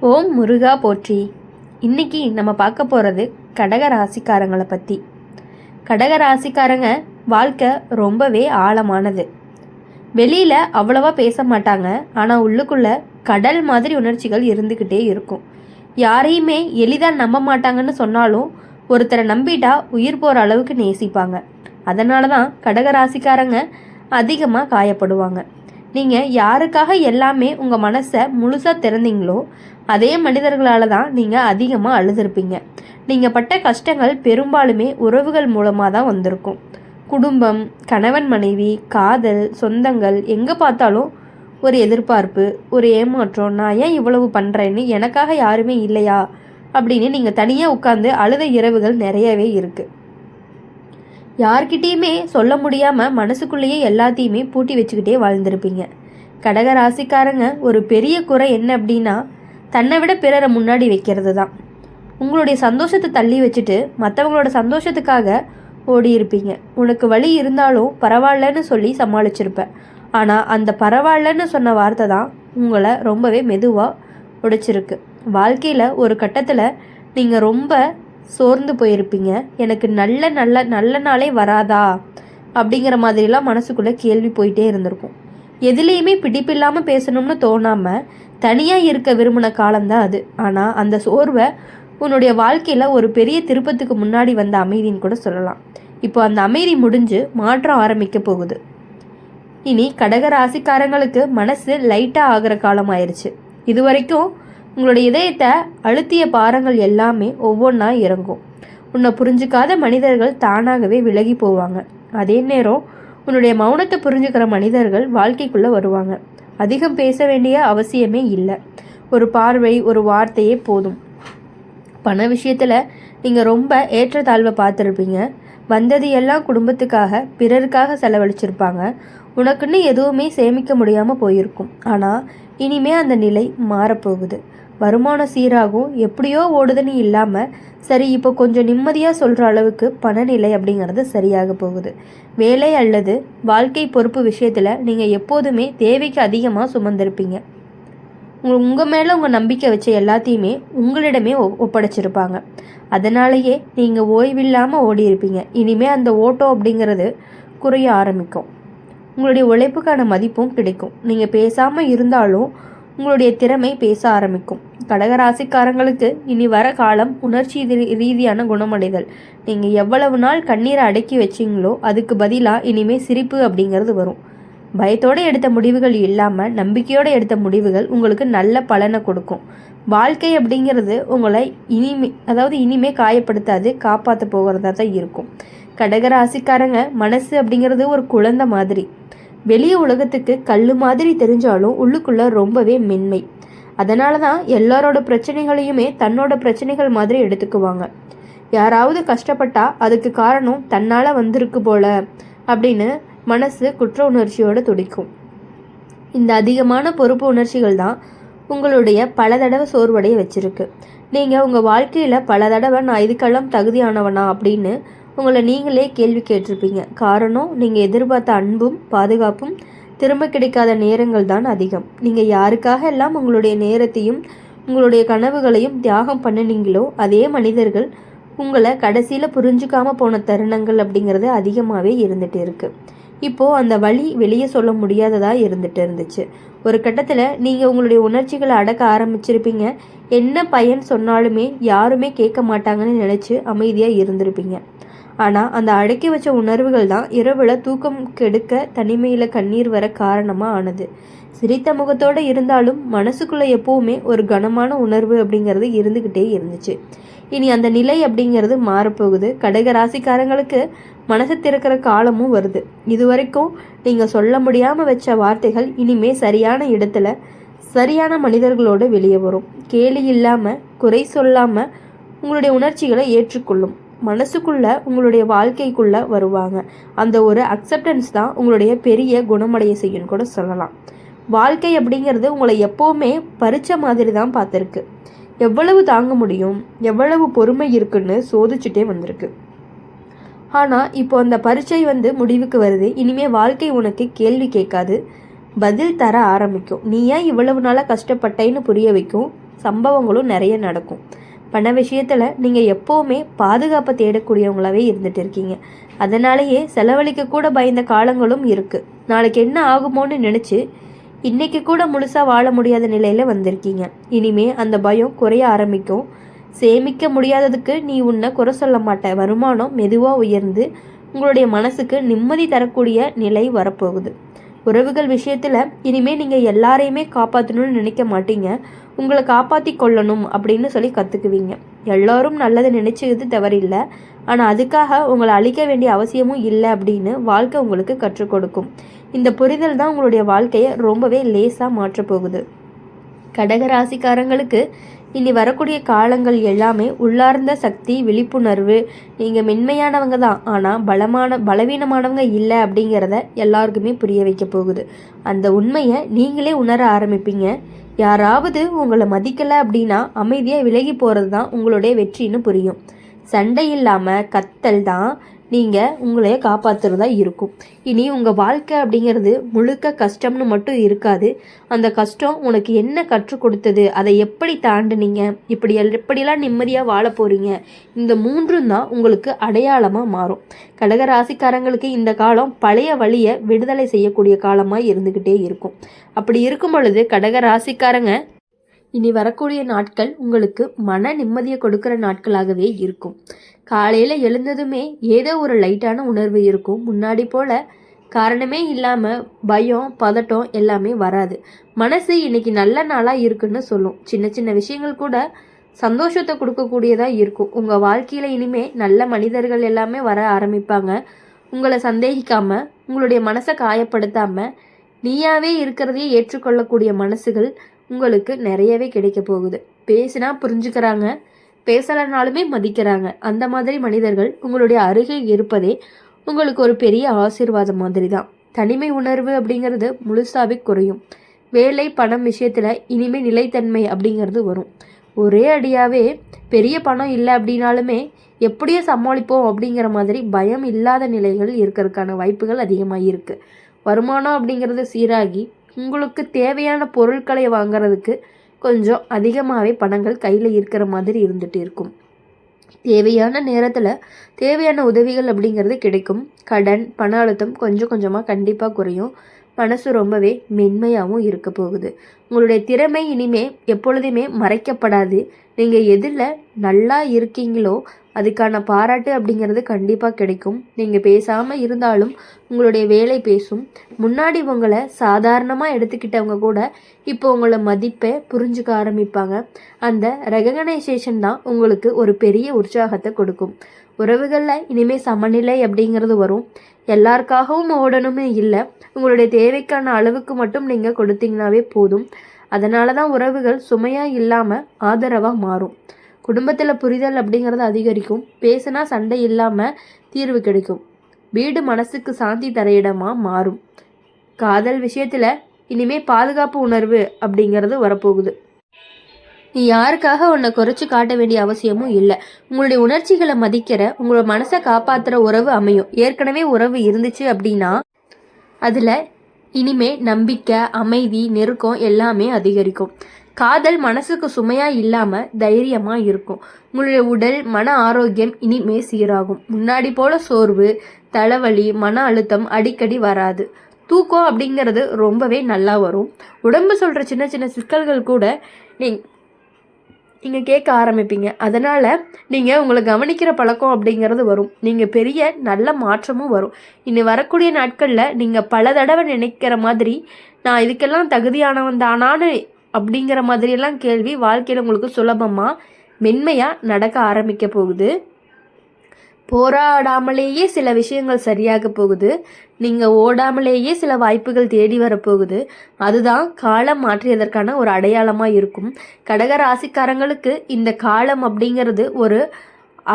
ஓம் முருகா போற்றி. இன்னைக்கு நம்ம பார்க்க போகிறது கடக ராசிக்காரங்களை பற்றி. கடக ராசிக்காரங்க வாழ்க்கை ரொம்பவே ஆழமானது. வெளியில் அவ்வளவா பேச மாட்டாங்க, ஆனால் உள்ளுக்குள்ள கடல் மாதிரி உணர்ச்சிகள் இருந்துக்கிட்டே இருக்கும். யாரையுமே எளிதாக நம்ப மாட்டாங்கன்னு சொன்னாலும் ஒருத்தரை நம்பிட்டா உயிர் போகிற அளவுக்கு நேசிப்பாங்க. அதனால தான் கடக ராசிக்காரங்க அதிகமாக காயப்படுவாங்க. நீங்கள் யாருக்காக எல்லாமே உங்கள் மனசை முழுசாக திறந்தீங்களோ அதே மனிதர்களால் தான் நீங்கள் அதிகமாக அழுதுருப்பீங்க. நீங்கள் பட்ட கஷ்டங்கள் பெரும்பாலுமே உறவுகள் மூலமாக தான் வந்திருக்கும். குடும்பம், கணவன் மனைவி, காதல், சொந்தங்கள், எங்கே பார்த்தாலும் ஒரு எதிர்பார்ப்பு, ஒரு ஏமாற்றம். நான் ஏன் இவ்வளவு பண்ணுறேன்னு, எனக்காக யாருமே இல்லையா அப்படின்னு நீங்கள் தனியாக உட்காந்து அழுத இரவுகள் நிறையவே இருக்குது. யார்கிட்டேயுமே சொல்ல முடியாமல் மனசுக்குள்ளேயே எல்லாத்தையுமே பூட்டி வச்சுக்கிட்டே வாழ்ந்திருப்பீங்க. கடக ராசிக்காரங்க ஒரு பெரிய குறை என்ன அப்படின்னா, தன்னை விட பிறரை முன்னாடி வைக்கிறது தான். உங்களுடைய சந்தோஷத்தை தள்ளி வச்சுட்டு மற்றவங்களோட சந்தோஷத்துக்காக ஓடி இருப்பீங்க. உனக்கு வலி இருந்தாலும் பரவாயில்லன்னு சொல்லி சமாளிச்சிருப்ப. ஆனால் அந்த பரவாயில்லன்னு சொன்ன வார்த்தை தான் உங்களை ரொம்பவே மெதுவாக உடைச்சிருக்கு. வாழ்க்கையில் ஒரு கட்டத்தில் நீங்கள் ரொம்ப சோர்ந்து போயிருப்பீங்க. எனக்கு நல்ல நல்ல நல்ல நாளே வராதா அப்படிங்கிற மாதிரிலாம் மனசுக்குள்ளே கேள்வி போயிட்டே இருந்திருக்கும். எதுலேயுமே பிடிப்பில்லாமல் பேசணும்னு தோணாமல் தனியாக இருக்க விரும்பின காலம்தான் அது. ஆனால் அந்த சோர்வை உன்னுடைய வாழ்க்கையில் ஒரு பெரிய திருப்பத்துக்கு முன்னாடி வந்த அமைதின்னு கூட சொல்லலாம். இப்போ அந்த அமைதி முடிஞ்சு மாற்றம் ஆரம்பிக்க போகுது. இனி கடக ராசிக்காரங்களுக்கு மனசு லைட்டாக ஆகிற காலம் ஆயிடுச்சு. இது வரைக்கும் உங்களுடைய இதயத்தை அழுத்திய பாரங்கள் எல்லாமே ஒவ்வொன்றா இறங்கும். உன்னை புரிஞ்சுக்காத மனிதர்கள் தானாகவே விலகி போவாங்க. அதே நேரம் உன்னுடைய மௌனத்தை புரிஞ்சுக்கிற மனிதர்கள் வாழ்க்கைக்குள்ளே வருவாங்க. அதிகம் பேச வேண்டிய அவசியமே இல்லை. ஒரு பார்வை, ஒரு வார்த்தையே போதும். பண விஷயத்தில் நீங்கள் ரொம்ப ஏற்றத்தாழ்வை பார்த்துருப்பீங்க. வந்தது எல்லாம் குடும்பத்துக்காக, பிறருக்காக செலவழிச்சிருப்பாங்க. உனக்குன்னு எதுவுமே சேமிக்க முடியாமல் போயிருக்கும். ஆனால் இனிமே அந்த நிலை மாறப்போகுது. வருமானம் சீராகும். எப்படியோ ஓடுதுன்னு இல்லாமல் சரி இப்போ கொஞ்சம் நிம்மதியாக சொல்கிற அளவுக்கு பணநிலை அப்படிங்கிறது சரியாக போகுது. வேலை அல்லது வாழ்க்கை பொறுப்பு விஷயத்தில் நீங்கள் எப்போதுமே தேவைக்கு அதிகமாக சுமந்திருப்பீங்க. உங்கள் மேலே உங்கள் நம்பிக்கை வச்ச எல்லாத்தையுமே உங்களிடமே ஒப்படைச்சிருப்பாங்க. அதனாலேயே நீங்கள் ஓய்வில்லாமல் ஓடி இருப்பீங்க. இனிமேல் அந்த ஓட்டம் அப்படிங்கிறது குறைய ஆரம்பிக்கும். உங்களுடைய உழைப்புக்கான மதிப்பும் கிடைக்கும். நீங்கள் பேசாமல் இருந்தாலும் உங்களுடைய திறமை பேச ஆரம்பிக்கும். கடகராசிக்காரங்களுக்கு இனி வர காலம் உணர்ச்சி ரீதியான குணமடைதல். நீங்கள் எவ்வளவு நாள் கண்ணீரை அடக்கி வச்சிங்களோ அதுக்கு பதிலாக இனிமேல் சிரிப்பு அப்படிங்கிறது வரும். பயத்தோடு எடுத்த முடிவுகள் இல்லாமல் நம்பிக்கையோடு எடுத்த முடிவுகள் உங்களுக்கு நல்ல பலனை கொடுக்கும். வாழ்க்கை அப்படிங்கிறது உங்களை இனிமே காயப்படுத்தாது, காப்பாற்ற போகிறதா தான் இருக்கும். கடகராசிக்காரங்க மனசு அப்படிங்கிறது ஒரு குழந்தை மாதிரி. வெளியே உலகத்துக்கு கல் மாதிரி தெரிஞ்சாலும் உள்ளுக்குள்ள ரொம்பவே மென்மை. அதனால தான் எல்லாரோட பிரச்சனைகளையுமே தன்னோட பிரச்சனைகள் மாதிரி எடுத்துக்குவாங்க. யாராவது கஷ்டப்பட்டா அதுக்கு காரணம் தன்னால் வந்திருக்கு போல அப்படின்னு மனசு குற்ற உணர்ச்சியோடு துடிக்கும். இந்த அதிகமான பொறுப்பு உணர்ச்சிகள் தான் உங்களுடைய பல தடவை சோர்வடைய வச்சிருக்கு. நீங்கள் உங்கள் வாழ்க்கையில் பல தடவை நான் இதுக்கெல்லாம் தகுதியானவனா அப்படின்னு உங்களை நீங்களே கேள்வி கேட்டிருப்பீங்க. காரணம், நீங்கள் எதிர்பார்த்த அன்பும் பாதுகாப்பும் திரும்ப கிடைக்காத நேரங்கள் தான் அதிகம். நீங்கள் யாருக்காக எல்லாம் உங்களுடைய நேரத்தையும் உங்களுடைய கனவுகளையும் தியாகம் பண்ணினீங்களோ அதே மனிதர்கள் உங்களை கடைசியில் புரிஞ்சுக்காமல் போன தருணங்கள் அப்படிங்கிறது அதிகமாகவே இருந்துகிட்டு இருக்குது. இப்போது அந்த வழி வெளியே சொல்ல முடியாததாக இருந்துச்சு. ஒரு கட்டத்தில் நீங்கள் உங்களுடைய உணர்ச்சிகளை அடக்க ஆரம்பிச்சிருப்பீங்க. என்ன பயன் சொன்னாலுமே யாருமே கேட்க மாட்டாங்கன்னு நினச்சி அமைதியாக இருந்திருப்பீங்க. ஆனால் அந்த அடக்கி வச்ச உணர்வுகள் தான் இரவில் தூக்கம் கெடுக்க, தனிமையில் கண்ணீர் வர காரணமாக ஆனது. சிரித்த முகத்தோடு இருந்தாலும் மனசுக்குள்ளே எப்போவுமே ஒரு கனமான உணர்வு அப்படிங்கிறது இருந்துக்கிட்டே இருந்துச்சு. இனி அந்த நிலை அப்படிங்கிறது மாறப்போகுது. கடக ராசிக்காரங்களுக்கு மனசை திறக்கிற காலமும் வருது. இது வரைக்கும் நீங்கள் சொல்ல முடியாமல் வச்ச வார்த்தைகள் இனிமே சரியான இடத்துல சரியான மனிதர்களோடு வெளியே வரும். கேலி இல்லாமல், குறை சொல்லாமல் உங்களுடைய உணர்ச்சிகளை ஏற்றுக்கொள்ளும் மனசுக்குள்ள உங்களுடைய வாழ்க்கைக்குள்ள வருவாங்க. அந்த ஒரு அக்செப்டன்ஸ் தான் உங்களுடைய பெரிய குணமடைய செய்யும் கூட சொல்லலாம். வாழ்க்கை அப்படிங்கிறது உங்களை எப்போவுமே பறிச்ச மாதிரி தான் பார்த்துருக்கு. எவ்வளவு தாங்க முடியும், எவ்வளவு பொறுமை இருக்குன்னு சோதிச்சுட்டே வந்திருக்கு. ஆனால் இப்போ அந்த பரீட்சை முடிவுக்கு வருது. இனிமேல் வாழ்க்கை உனக்கு கேள்வி கேட்காது, பதில் தர ஆரம்பிக்கும். நீ ஏன் இவ்வளவு நாளாக கஷ்டப்பட்டேன்னு புரிய வைக்கும். சம்பவங்களும் நிறைய நடக்கும். பண விஷயத்தில் நீங்கள் எப்போவுமே பாதுகாப்பை தேடக்கூடியவங்களாவே இருந்துட்டு இருக்கீங்க. அதனாலேயே செலவழிக்க கூட பயந்த காலங்களும் இருக்குது. நாளைக்கு என்ன ஆகுமோன்னு நினச்சி இன்றைக்கி கூட முழுசாக வாழ முடியாத நிலையில் வந்திருக்கீங்க. இனிமே அந்த பயம் குறைய ஆரம்பிக்கும். சேமிக்க முடியாததுக்கு நீ உன்னை குறை சொல்ல மாட்ட. வருமானம் மெதுவாக உயர்ந்து உங்களுடைய மனசுக்கு நிம்மதி தரக்கூடிய நிலை வரப்போகுது. உறவுகள் விஷயத்தில் இனிமேல் நீங்கள் எல்லாரையுமே காப்பாற்றணும்னு நினைக்க மாட்டீங்க. உங்களை காப்பாற்றி கொள்ளணும் அப்படின்னு சொல்லி கற்றுக்குவீங்க. எல்லோரும் நல்லது நினச்சது தவறில்லை, ஆனால் அதுக்காக உங்களை அழிக்க வேண்டிய அவசியமும் இல்லை அப்படின்னு வாழ்க்கை உங்களுக்கு கற்றுக் கொடுக்கும். இந்த புரிதல் தான் உங்களுடைய வாழ்க்கையை ரொம்பவே லேசாக மாற்றப்போகுது. கடகராசிக்காரங்களுக்கு இனி வரக்கூடிய காலங்கள் எல்லாமே உள்ளார்ந்த சக்தி, விழிப்புணர்வு. நீங்கள் மென்மையானவங்க தான், ஆனால் பலவீனமானவங்க இல்லை அப்படிங்கிறத எல்லாருக்குமே புரிய வைக்க போகுது. அந்த உண்மையை நீங்களே உணர ஆரம்பிப்பீங்க. யாராவது உங்களை மதிக்கலை அப்படின்னா அமைதியாக விலகி போகிறது தான் உங்களுடைய வெற்றின்னு புரியும். சண்டை இல்லாமல் கத்தல் தான் நீங்கள் உங்களைய காப்பாற்றுறதா இருக்கும். இனி உங்கள் வாழ்க்கை அப்படிங்கிறது முழுக்க கஷ்டம்னு மட்டும் இருக்காது. அந்த கஷ்டம் உனக்கு என்ன கற்றுக் கொடுத்தது, அதை எப்படி தாண்டுனீங்க, எப்படியெல்லாம் நிம்மதியாக வாழ போகிறீங்க, இந்த மூன்றும் தான் உங்களுக்கு அடையாளமாக மாறும். கடகராசிக்காரங்களுக்கு இந்த காலம் பழைய வழியை விடுதலை செய்யக்கூடிய காலமாக இருந்துக்கிட்டே இருக்கும். அப்படி இருக்கும் பொழுது கடகராசிக்காரங்க இனி வரக்கூடிய நாட்கள் உங்களுக்கு மன நிம்மதியை கொடுக்குற நாட்களாகவே இருக்கும். காலையில் எழுந்ததுமே ஏதோ ஒரு லைட்டான உணர்வு இருக்கும். முன்னாடி போல் காரணமே இல்லாமல் பயம், பதட்டம் எல்லாமே வராது. மனசு இன்னைக்கு நல்ல நாளாக இருக்குன்னு சொல்லும். சின்ன சின்ன விஷயங்கள் கூட சந்தோஷத்தை கொடுக்கக்கூடியதாக இருக்கும். உங்கள் வாழ்க்கையில் இனிமேல் நல்ல மனிதர்கள் எல்லாமே வர ஆரம்பிப்பாங்க. உங்களை சந்தேகிக்காமல், உங்களுடைய மனசை காயப்படுத்தாமல், நீயாவே இருக்கிறதையே ஏற்றுக்கொள்ளக்கூடிய மனசுகள் உங்களுக்கு நிறையவே கிடைக்க போகுது. பேசினா புரிஞ்சுக்கிறாங்க, பேசலைனாலுமே மதிக்கிறாங்க. அந்த மாதிரி மனிதர்கள் உங்களுடைய அருகில் இருப்பதே உங்களுக்கு ஒரு பெரிய ஆசீர்வாதம் மாதிரி தான். தனிமை உணர்வு அப்படிங்கிறது முழுசாவே குறையும். வேலை, பணம் விஷயத்தில் இனிமேல் நிலைத்தன்மை அப்படிங்கிறது வரும். ஒரே அடியாகவே பெரிய பணம் இல்லை அப்படின்னாலுமே எப்படியோ சமாளிப்போம் அப்படிங்கிற மாதிரி பயம் இல்லாத நிலைகள் இருக்கிறதுக்கான வாய்ப்புகள் அதிகமாக இருக்குது. வருமானம் அப்படிங்கிறது சீராகி உங்களுக்கு தேவையான பொருட்களை வாங்கிறதுக்கு கொஞ்சம் அதிகமாகவே பணங்கள் கையில் இருக்கிற மாதிரி இருந்துகிட்டு இருக்கும். தேவையான நேரத்தில் தேவையான உதவிகள் அப்படிங்கிறது கிடைக்கும். கடன், பண அழுத்தம் கொஞ்சம் கொஞ்சமாக கண்டிப்பாக குறையும். மனசு ரொம்பவே மென்மையாகவும் இருக்க போகுது. உங்களுடைய திறமை இனிமே எப்பொழுதுமே மறைக்கப்படாது. நீங்கள் எதில் நல்லா இருக்கீங்களோ அதுக்கான பாராட்டு அப்படிங்கிறது கண்டிப்பாக கிடைக்கும். நீங்கள் பேசாமல் இருந்தாலும் உங்களுடைய வேலை பேசும். முன்னாடி உங்களை சாதாரணமாக எடுத்துக்கிட்டவங்க கூட இப்போ உங்களை மதிப்பை புரிஞ்சுக்க ஆரம்பிப்பாங்க. அந்த ரெகக்னைசேஷன் தான் உங்களுக்கு ஒரு பெரிய உற்சாகத்தை கொடுக்கும். உறவுகளில் இனிமேல் சமநிலை அப்படிங்கிறது வரும். எல்லாருக்காகவும் ஓடணும்னு இல்லை, உங்களுடைய தேவைக்கான அளவுக்கு மட்டும் நீங்கள் கொடுத்தீங்கன்னாவே போதும். அதனால தான் உறவுகள் சுமையாக இல்லாமல் ஆதரவாக மாறும். குடும்பத்தில் புரிதல் அப்படிங்கிறது அதிகரிக்கும். பேசினா சண்டை இல்லாமல் தீர்வு கிடைக்கும். வீடு மனசுக்கு சாந்தி தர இடமாக மாறும். காதல் விஷயத்தில் இனிமேல் பாதுகாப்பு உணர்வு அப்படிங்கிறது வரப்போகுது. நீ யாருக்காக உன்னை குறைச்சி காட்ட வேண்டிய அவசியமும் இல்லை. உங்களுடைய உணர்ச்சிகளை மதிக்கிற, உங்களோட மனசை காப்பாற்றுற உறவு அமையும். ஏற்கனவே உறவு இருந்துச்சு அப்படின்னா அதில் இனிமே நம்பிக்கை, அமைதி, நெருக்கம் எல்லாமே அதிகரிக்கும். காதல் மனசுக்கு சுமையாக இல்லாமல் தைரியமாக இருக்கும். உங்களுடைய உடல், மன ஆரோக்கியம் இனிமே சீராகும். முன்னாடி போல் சோர்வு, தலைவலி, மன அழுத்தம் அடிக்கடி வராது. தூக்கம் அப்படிங்கிறது ரொம்பவே நல்லா வரும். உடம்பு சொல்கிற சின்ன சின்ன சிக்கல்கள் கூட நீங்கள் கேட்க ஆரம்பிப்பீங்க. அதனால் நீங்கள் உங்களை கவனிக்கிற பழக்கம் அப்படிங்கிறது வரும். நீங்கள் பெரிய நல்ல மாற்றமும் வரும். இனி வரக்கூடிய நாட்களில் நீங்கள் பல தடவை நினைக்கிற மாதிரி நான் இதுக்கெல்லாம் தகுதியானவன் தானான்னு அப்படிங்கிற மாதிரியெல்லாம் கேள்வி வாழ்க்கையில் உங்களுக்கு சுலபமாக மென்மையாக நடக்க ஆரம்பிக்க போகுது. போராடாமலேயே சில விஷயங்கள் சரியாக போகுது. நீங்கள் ஓடாமலேயே சில வாய்ப்புகள் தேடி வரப்போகுது. அதுதான் காலம் மாற்றியதற்கான ஒரு அடையாளமாக இருக்கும். கடக ராசிக்காரங்களுக்கு இந்த காலம் அப்படிங்கிறது ஒரு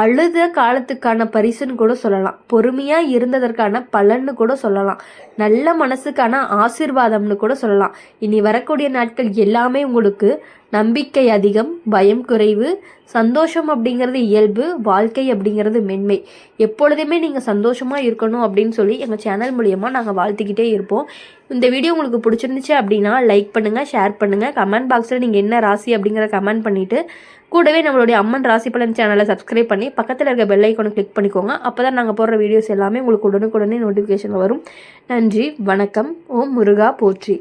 அழுத காலத்துக்கான பரிசுன்னு கூட சொல்லலாம். பொறுமையாக இருந்ததற்கான பலன்னு கூட சொல்லலாம். நல்ல மனசுக்கான ஆசீர்வாதம்னு கூட சொல்லலாம். இனி வரக்கூடிய நாட்கள் எல்லாமே உங்களுக்கு நம்பிக்கை அதிகம், பயம் குறைவு, சந்தோஷம் அப்படிங்கிறது இயல்பு, வாழ்க்கை அப்படிங்கிறது மென்மை. எப்பொழுதுமே நீங்கள் சந்தோஷமாக இருக்கணும் அப்படின்னு சொல்லி எங்கள் சேனல் மூலியமாக நாங்கள் வாழ்த்திக்கிட்டே இருப்போம். இந்த வீடியோ உங்களுக்கு பிடிச்சிருந்துச்சு அப்படின்னா லைக் பண்ணுங்கள், ஷேர் பண்ணுங்கள், கமெண்ட் பாக்ஸில் நீங்கள் என்ன ராசி அப்படிங்கிற கமெண்ட் பண்ணிவிட்டு கூடவே நம்மளுடைய அம்மன் ராசி பலன் சேனலை சப்ஸ்கிரைப் பண்ணி பக்கத்தில் இருக்க பெல் ஐக்கானை கிளிக் பண்ணிக்கோங்க. அப்போ தான் நாங்கள் போடுற வீடியோஸ் எல்லாமே உங்களுக்கு உடனுக்குடனே நோட்டிஃபிகேஷன் வரும். நன்றி, வணக்கம். ஓம் முருகா போற்றி.